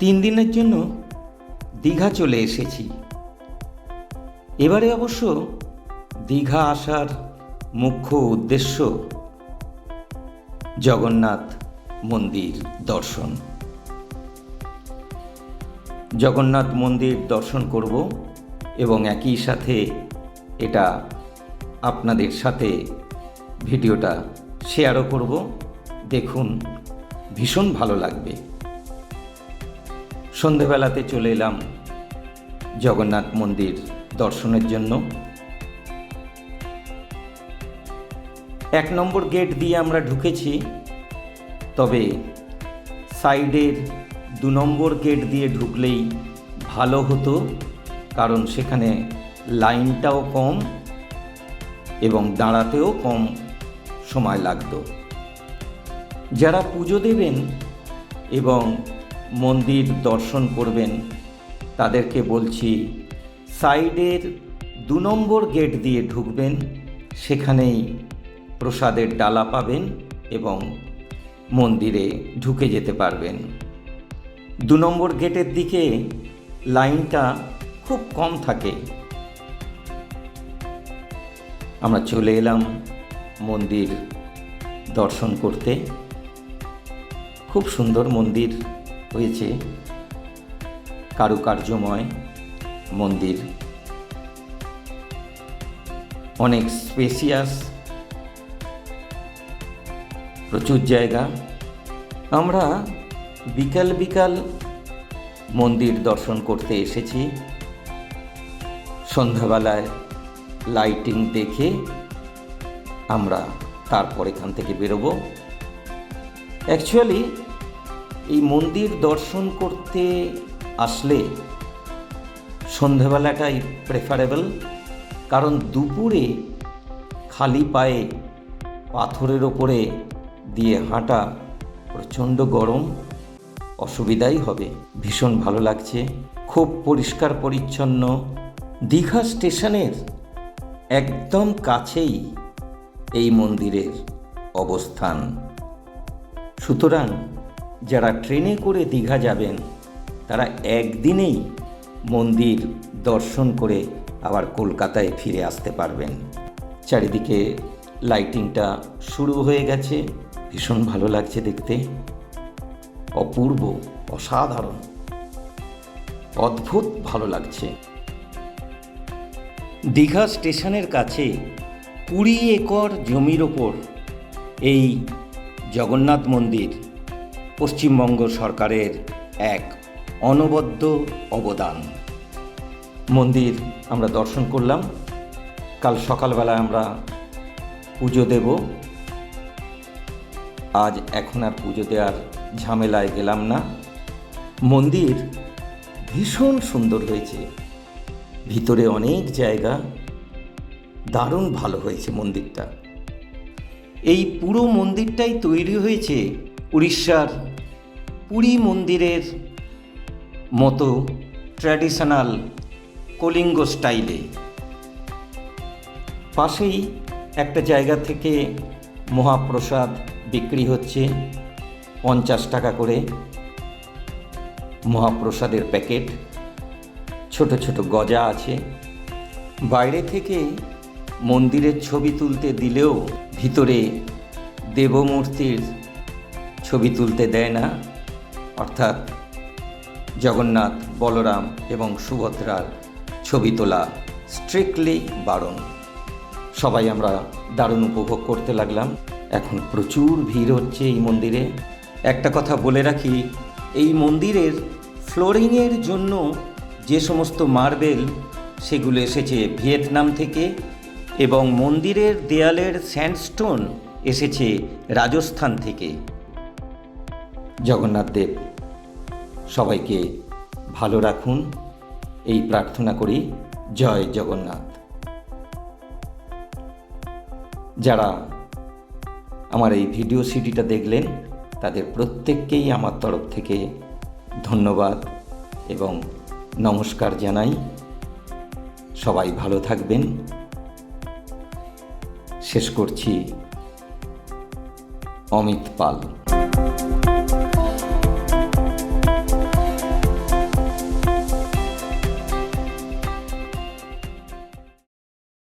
3 দিনের জন্য দীঘা চলে এসেছি। এবারে অবশ্য দীঘা আসার মুখ্য উদ্দেশ্য জগন্নাথ মন্দির দর্শন। জগন্নাথ মন্দির দর্শন করব এবং একই সাথে এটা আপনাদের সাথে ভিডিওটা শেয়ারও করব। দেখুন, ভীষণ ভালো লাগবে। সন্ধেবেলাতে চলে এলাম জগন্নাথ মন্দির দর্শনের জন্য। 1 নম্বর গেট দিয়ে আমরা ঢুকেছি, তবে সাইডের 2 নম্বর গেট দিয়ে ঢুকলেই ভালো হতো, কারণ সেখানে লাইনটাও কম এবং দাঁড়াতেও কম সময় লাগতো। যারা পুজো দেবেন এবং মন্দির দর্শন করবেন তাদেরকে বলছি, সাইডের 2 নম্বর গেট দিয়ে ঢুকবেন, সেখানেই প্রসাদের ডালা পাবেন এবং মন্দিরে ঢুকে যেতে পারবেন। 2 নম্বর গেটের দিকে লাইনটা খুব কম থাকে। আমরা চলে এলাম মন্দির দর্শন করতে। খুব সুন্দর মন্দির হয়েছে, কারুকার্যময় মন্দির, অনেক স্পেসিয়াস, প্রচুর জায়গা। আমরা বিকাল বিকাল মন্দির দর্শন করতে এসেছি। সন্ধ্যাবেলায় লাইটিং দেখে আমরা তারপর এখান থেকে বেরোবো। অ্যাকচুয়ালি এই মন্দির দর্শন করতে আসলে সন্ধ্যাবেলাটাই প্রেফারেবল, কারণ দুপুরে খালি পায়ে পাথরের ওপরে দিয়ে হাঁটা প্রচণ্ড গরম, অসুবিধাই হবে। ভীষণ ভালো লাগছে, খুব পরিষ্কার পরিচ্ছন্ন। দীঘা স্টেশনের একদম কাছেই এই মন্দিরের অবস্থান। সুতরাং যারা ট্রেনে করে দীঘা যাবেন তারা একদিনেই মন্দির দর্শন করে আবার কলকাতায় ফিরে আসতে পারবেন। চারিদিকে লাইটিংটা শুরু হয়ে গেছে, ভীষণ ভালো লাগছে দেখতে। অপূর্ব, অসাধারণ, অদ্ভুত ভালো লাগছে। দীঘা স্টেশনের কাছে 20 একর জমির ওপর এই জগন্নাথ মন্দির পশ্চিমবঙ্গ সরকারের এক অনবদ্য অবদান। মন্দির আমরা দর্শন করলাম। কাল সকালবেলায় আমরা পুজো দেব। আজ এখন আর পুজো দেওয়ার ঝামেলায় গেলাম না। মন্দির ভীষণ সুন্দর হয়েছে, ভিতরে অনেক জায়গা, দারুণ ভালো হয়েছে মন্দিরটা। এই পুরো মন্দিরটাই তৈরি হয়েছে উড়িষ্যার পুরী মন্দিরের মতো ট্র্যাডিশনাল কলিঙ্গ স্টাইলে। পাশেই একটা জায়গা থেকে মহাপ্রসাদ বিক্রি হচ্ছে 50 টাকা করে মহাপ্রসাদের প্যাকেট। ছোট ছোট গজা আছে। বাইরে থেকে মন্দিরের ছবি তুলতে দিলেও ভিতরে দেবমূর্তির ছবি তুলতে দেয় না, অর্থাৎ জগন্নাথ, বলরাম এবং সুভদ্রার ছবি তোলা স্ট্রিক্টলি বারণ। সবাই আমরা দারুণ উপভোগ করতে লাগলাম। এখন প্রচুর ভিড় হচ্ছে এই মন্দিরে। একটা কথা বলে রাখি, এই মন্দিরের ফ্লোরিংয়ের জন্য যে সমস্ত মার্বেল, সেগুলো এসেছে ভিয়েতনাম থেকে, এবং মন্দিরের দেয়ালের স্যান্ডস্টোন এসেছে রাজস্থান থেকে। জগন্নাথ দেব সবাইকে ভালো রাখুন, এই প্রার্থনা করি। জয় জগন্নাথ। যারা আমার এই ভিডিও সিডিটা দেখলেন তাদের প্রত্যেককেই আমার তরফ থেকে ধন্যবাদ এবং নমস্কার জানাই। সবাই ভালো থাকবেন। শেষ করছি অমিত পাল।